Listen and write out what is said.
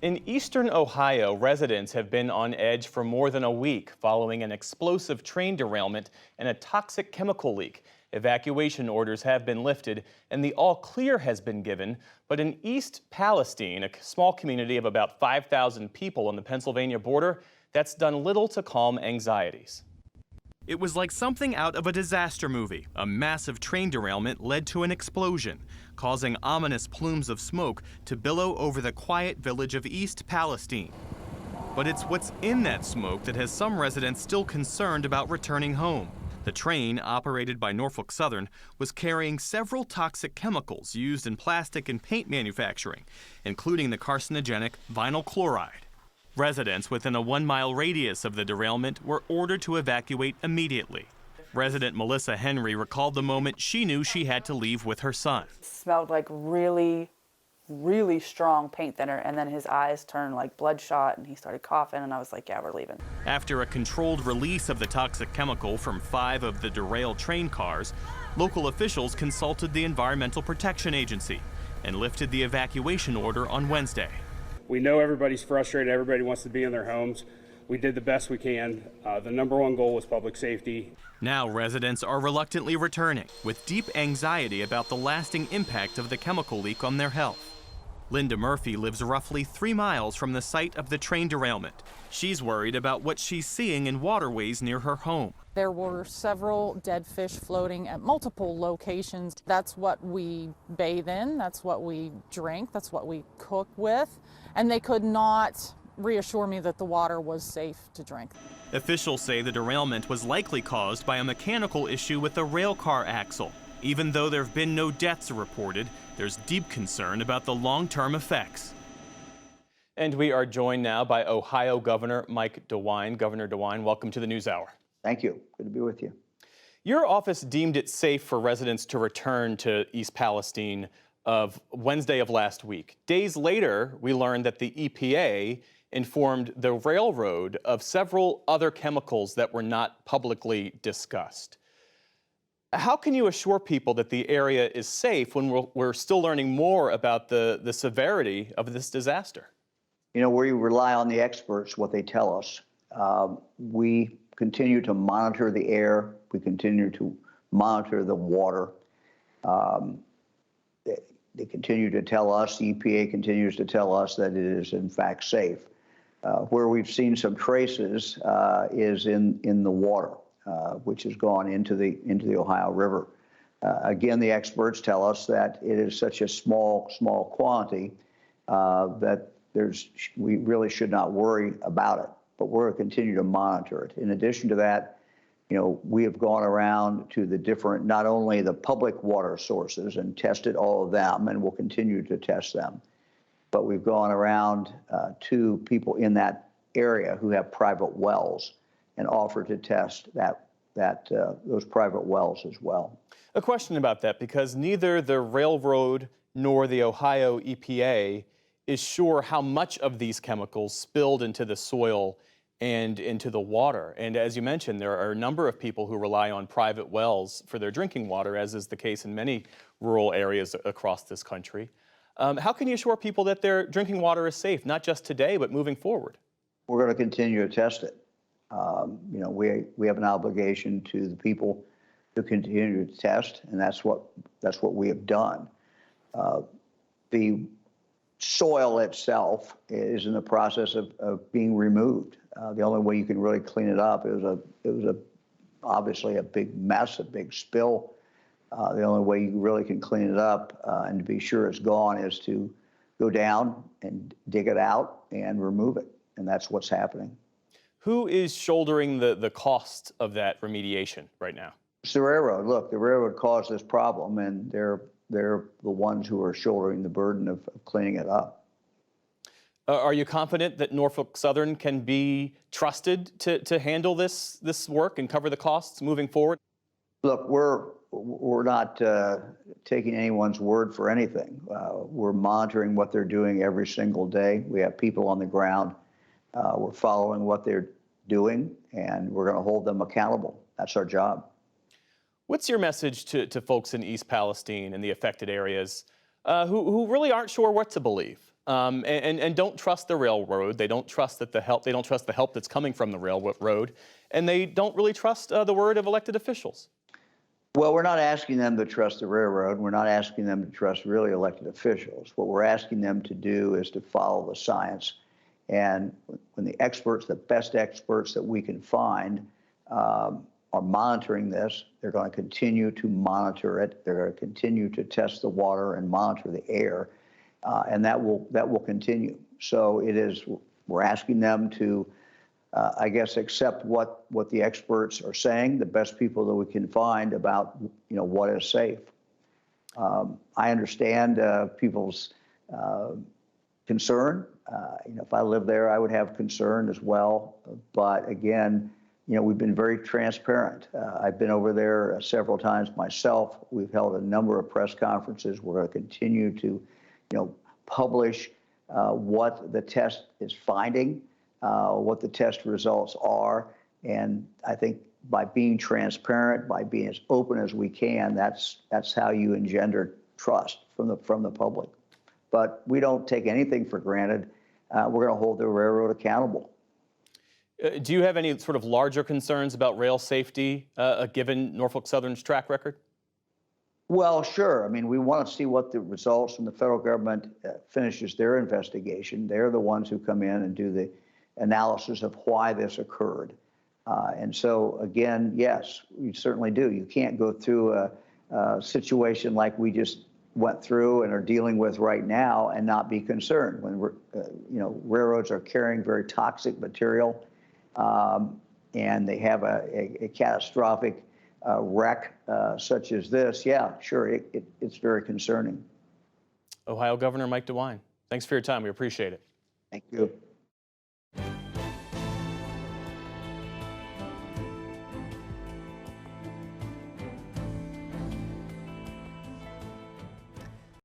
In eastern Ohio, residents have been on edge for more than a week following an explosive train derailment and a toxic chemical leak. Evacuation orders have been lifted and the all clear has been given. But in East Palestine, a small community of about 5,000 people on the Pennsylvania border, that's done little to calm anxieties. It was like something out of a disaster movie. A massive train derailment led to an explosion, causing ominous plumes of smoke to billow over the quiet village of East Palestine. But it's what's in that smoke that has some residents still concerned about returning home. The train, operated by Norfolk Southern, was carrying several toxic chemicals used in plastic and paint manufacturing, including the carcinogenic vinyl chloride. Residents within a 1-mile radius of the derailment were ordered to evacuate immediately. Resident Melissa Henry recalled the moment she knew she had to leave with her son. It smelled like really strong paint thinner, and then his eyes turned like bloodshot and he started coughing, and I was like, yeah, we're leaving. After a controlled release of the toxic chemical from 5 of the derailed train cars, local officials consulted the Environmental Protection Agency and lifted the evacuation order on Wednesday. We know everybody's frustrated, everybody wants to be in their homes. We did the best we can. The number one goal was public safety. Now residents are reluctantly returning with deep anxiety about the lasting impact of the chemical leak on their health. Linda Murphy lives roughly 3 miles from the site of the train derailment. She's worried about what she's seeing in waterways near her home. There were several dead fish floating at multiple locations. That's what we bathe in, that's what we drink, that's what we cook with, and they could not reassure me that the water was safe to drink. Officials say the derailment was likely caused by a mechanical issue with the rail car axle. Even though there have been no deaths reported, there's deep concern about the long-term effects. And we are joined now by Ohio Governor Mike DeWine. Governor DeWine, welcome to the NewsHour. Thank you. Good to be with you. Your office deemed it safe for residents to return to East Palestine of Wednesday of last week. Days later, we learned that the EPA informed the railroad of several other chemicals that were not publicly discussed. How can you assure people that the area is safe when we're still learning more about the severity of this disaster? You know, we rely on the experts, what they tell us. We continue to monitor the air. We continue to monitor the water. They continue to tell us, the EPA continues to tell us that it is in fact safe. Where we've seen some traces is in the water, which has gone into the Ohio River. Again, the experts tell us that it is such a small quantity that we really should not worry about it, but we're going to continue to monitor it. In addition to that, you know, we have gone around to the different, not only the public water sources and tested all of them, and we'll continue to test them, but we've gone around to people in that area who have private wells and offered to test those private wells as well. A question about that, because neither the railroad nor the Ohio EPA is sure how much of these chemicals spilled into the soil and into the water. And as you mentioned, there are a number of people who rely on private wells for their drinking water, as is the case in many rural areas across this country. How can you assure people that their drinking water is safe, not just today, but moving forward? We're going to continue to test it. You know, we have an obligation to the people to continue to test, and that's what we have done. The soil itself is in the process of being removed. The only way you can really clean it up, it was obviously a big mess, a big spill. The only way you really can clean it up and to be sure it's gone is to go down and dig it out and remove it, and that's what's happening. Who is shouldering the cost of that remediation right now? It's the railroad. Look, the railroad caused this problem, and they're the ones who are shouldering the burden of cleaning it up. Are you confident that Norfolk Southern can be trusted to handle this work and cover the costs moving forward? Look, we're not taking anyone's word for anything. We're monitoring what they're doing every single day. We have people on the ground. We're following what they're doing, and we're going to hold them accountable. That's our job. What's your message to folks in East Palestine and the affected areas who really aren't sure what to believe? and don't trust the railroad. They don't trust that they don't trust the help that's coming from the railroad, and they don't really trust the word of elected officials. Well, we're not asking them to trust the railroad. We're not asking them to trust really elected officials. What we're asking them to do is to follow the science. And when the experts, the best experts that we can find, are monitoring this, they're going to continue to monitor it. They're going to continue to test the water and monitor the air, and that will continue. So we're asking them to, I guess, accept what the experts are saying, the best people that we can find about what is safe. I understand people's concern. If I lived there, I would have concern as well. But again, we've been very transparent. I've been over there several times myself. We've held a number of press conferences. We're going to continue to, publish what the test is finding, what the test results are. And I think by being transparent, by being as open as we can, that's how you engender trust from the public. But we don't take anything for granted. We're going to hold the railroad accountable. Do you have any sort of larger concerns about rail safety, given Norfolk Southern's track record? Well, sure. I mean, we want to see what the results from the federal government finishes their investigation. They're the ones who come in and do the analysis of why this occurred. And so, again, yes, we certainly do. You can't go through a situation like we just went through and are dealing with right now and not be concerned when railroads are carrying very toxic material, and they have a catastrophic wreck such as this. Yeah, sure, it's very concerning. Ohio Governor Mike DeWine, thanks for your time. We appreciate it. Thank you.